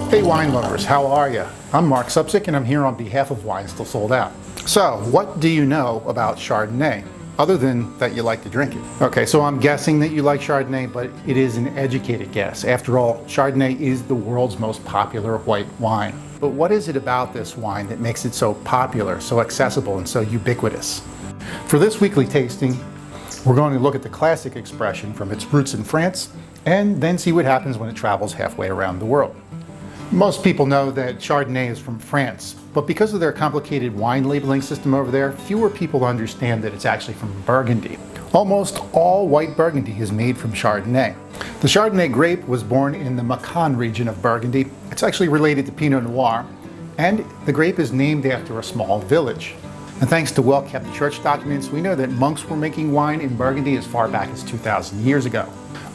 Hey wine lovers, how are you? I'm Marc Supsic and I'm here on behalf of Wine Still Sold Out. So, what do you know about Chardonnay, other than that you like to drink it? Okay, so I'm guessing that you like Chardonnay, but it is an educated guess. After all, Chardonnay is the world's most popular white wine. But what is it about this wine that makes it so popular, so accessible, and so ubiquitous? For this weekly tasting, we're going to look at the classic expression from its roots in France, and then see what happens when it travels halfway around the world. Most people know that Chardonnay is from France, but because of their complicated wine labeling system over there, fewer people understand that it's actually from Burgundy. Almost all white Burgundy is made from Chardonnay. The Chardonnay grape was born in the Macon region of Burgundy. It's actually related to Pinot Noir, and the grape is named after a small village. And thanks to well-kept church documents, we know that monks were making wine in Burgundy as far back as 2,000 years ago.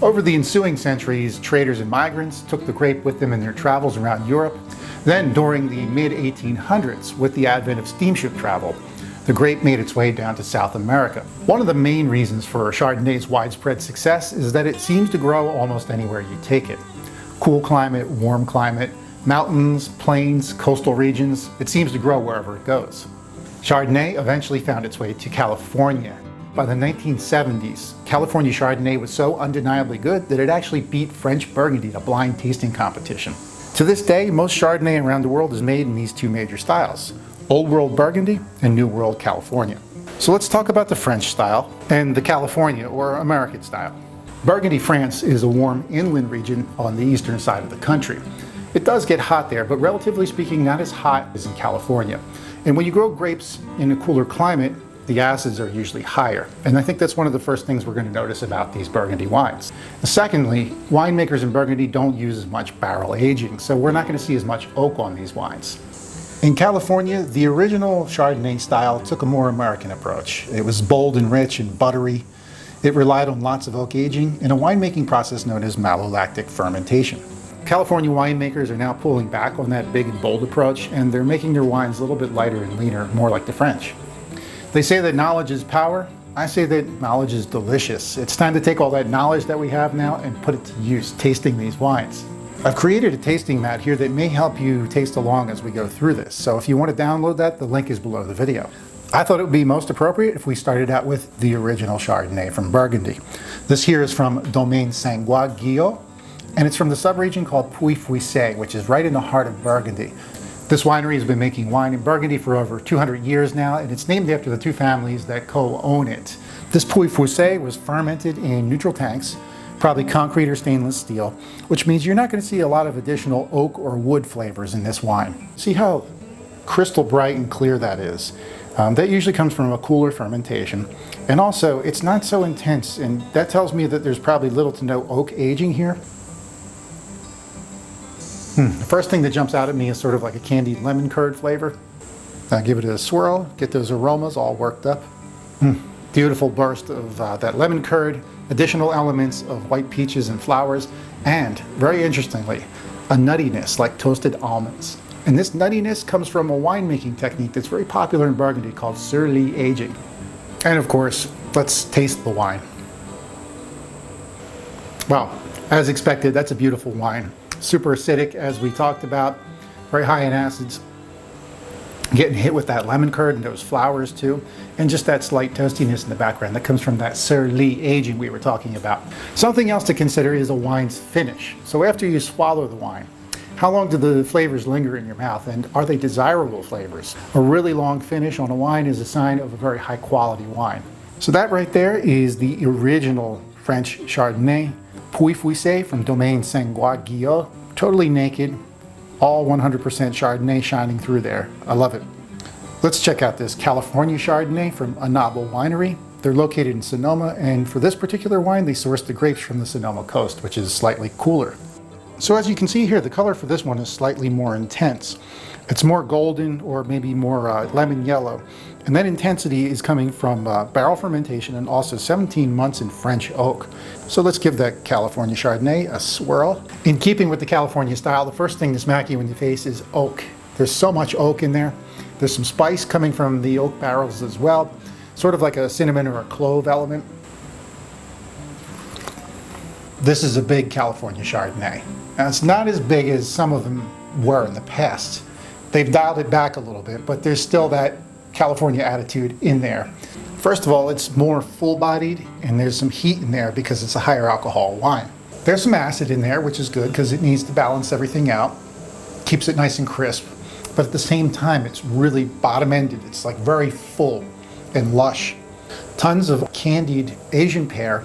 Over the ensuing centuries, traders and migrants took the grape with them in their travels around Europe. Then, during the mid-1800s, with the advent of steamship travel, the grape made its way down to South America. One of the main reasons for Chardonnay's widespread success is that it seems to grow almost anywhere you take it. Cool climate, warm climate, mountains, plains, coastal regions, it seems to grow wherever it goes. Chardonnay eventually found its way to California. By the 1970s, California Chardonnay was so undeniably good that it actually beat French Burgundy in a blind tasting competition. To this day, most Chardonnay around the world is made in these two major styles, Old World Burgundy and New World California. So let's talk about the French style and the California or American style. Burgundy, France is a warm inland region on the eastern side of the country. It does get hot there, but relatively speaking, not as hot as in California. And when you grow grapes in a cooler climate, the acids are usually higher. And I think that's one of the first things we're going to notice about these Burgundy wines. Secondly, winemakers in Burgundy don't use as much barrel aging, so we're not going to see as much oak on these wines. In California, the original Chardonnay style took a more American approach. It was bold and rich and buttery. It relied on lots of oak aging and a winemaking process known as malolactic fermentation. California winemakers are now pulling back on that big and bold approach, and they're making their wines a little bit lighter and leaner, more like the French. They say that knowledge is power. I say that knowledge is delicious. It's time to take all that knowledge that we have now and put it to use, tasting these wines. I've created a tasting mat here that may help you taste along as we go through this. So if you want to download that, the link is below the video. I thought it would be most appropriate if we started out with the original Chardonnay from Burgundy. This here is from Domaine Sangouard-Guyot, and it's from the subregion called Pouilly-Fuissé, which is right in the heart of Burgundy. This winery has been making wine in Burgundy for over 200 years now, and it's named after the two families that co-own it. This Pouilly-Fuissé was fermented in neutral tanks, probably concrete or stainless steel, which means you're not going to see a lot of additional oak or wood flavors in this wine. See how crystal bright and clear that is? That usually comes from a cooler fermentation. And also, it's not so intense, and that tells me that there's probably little to no oak aging here. The first thing that jumps out at me is sort of like a candied lemon curd flavor. Give it a swirl, get those aromas all worked up. Beautiful burst of that lemon curd, additional elements of white peaches and flowers, and, very interestingly, a nuttiness like toasted almonds. And this nuttiness comes from a winemaking technique that's very popular in Burgundy called sur-lie aging. And of course, let's taste the wine. Well, as expected, that's a beautiful wine. Super acidic, as we talked about, very high in acids, getting hit with that lemon curd and those flowers too, and just that slight toastiness in the background that comes from that sur-lie aging we were talking about. Something else to consider is a wine's finish. So after you swallow the wine, how long do the flavors linger in your mouth, and are they desirable flavors? A really long finish on a wine is a sign of a very high quality wine. So that right there is the original French Chardonnay, Pouilly-Fuissé from Domaine Sangouard-Guyot. Totally naked, all 100% Chardonnay shining through there. I love it. Let's check out this California Chardonnay from Anaba winery. They're located in Sonoma, and for this particular wine, they sourced the grapes from the Sonoma coast, which is slightly cooler. So as you can see here, the color for this one is slightly more intense. It's more golden or maybe more lemon yellow. And that intensity is coming from barrel fermentation and also 17 months in French oak. So let's give that California Chardonnay a swirl. In keeping with the California style, the first thing to smack you in the face is oak. There's so much oak in there. There's some spice coming from the oak barrels as well, sort of like a cinnamon or a clove element. This is a big California Chardonnay. Now, it's not as big as some of them were in the past. They've dialed it back a little bit, but there's still that California attitude in there. First of all, it's more full-bodied, and there's some heat in there because it's a higher alcohol wine. There's some acid in there, which is good because it needs to balance everything out, keeps it nice and crisp, but at the same time, it's really bottom-ended. It's like very full and lush. Tons of candied Asian pear,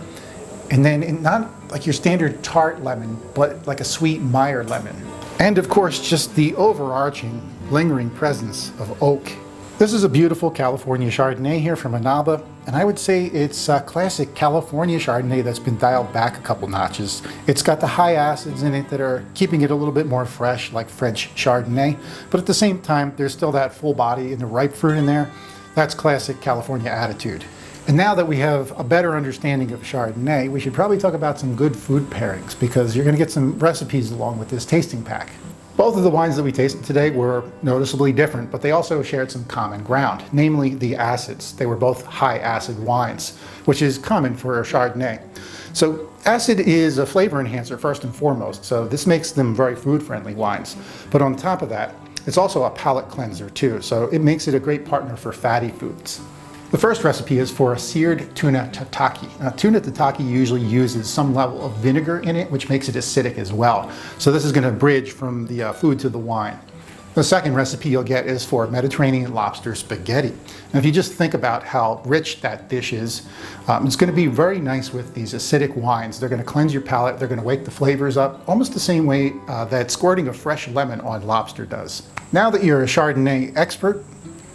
and then not like your standard tart lemon, but like a sweet Meyer lemon. And of course, just the overarching, lingering presence of oak. This is a beautiful California Chardonnay here from Anaba, and I would say it's a classic California Chardonnay that's been dialed back a couple notches. It's got the high acids in it that are keeping it a little bit more fresh, like French Chardonnay, but at the same time, there's still that full body and the ripe fruit in there. That's classic California attitude. And now that we have a better understanding of Chardonnay, we should probably talk about some good food pairings, because you're going to get some recipes along with this tasting pack. Both of the wines that we tasted today were noticeably different, but they also shared some common ground, namely the acids. They were both high acid wines, which is common for a Chardonnay. So acid is a flavor enhancer first and foremost, so this makes them very food-friendly wines. But on top of that, it's also a palate cleanser too, so it makes it a great partner for fatty foods. The first recipe is for a seared tuna tataki. Now, tuna tataki usually uses some level of vinegar in it, which makes it acidic as well. So this is going to bridge from the food to the wine. The second recipe you'll get is for Mediterranean lobster spaghetti. And if you just think about how rich that dish is, it's going to be very nice with these acidic wines. They're going to cleanse your palate. They're going to wake the flavors up, almost the same way that squirting a fresh lemon on lobster does. Now that you're a Chardonnay expert,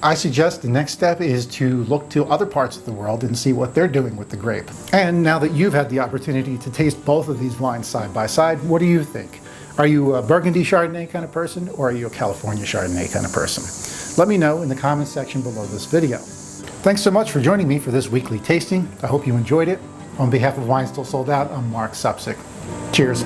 I suggest the next step is to look to other parts of the world and see what they're doing with the grape. And now that you've had the opportunity to taste both of these wines side by side, what do you think? Are you a Burgundy Chardonnay kind of person, or are you a California Chardonnay kind of person? Let me know in the comments section below this video. Thanks so much for joining me for this weekly tasting. I hope you enjoyed it. On behalf of Wine Still Sold Out, I'm Marc Supsic. Cheers.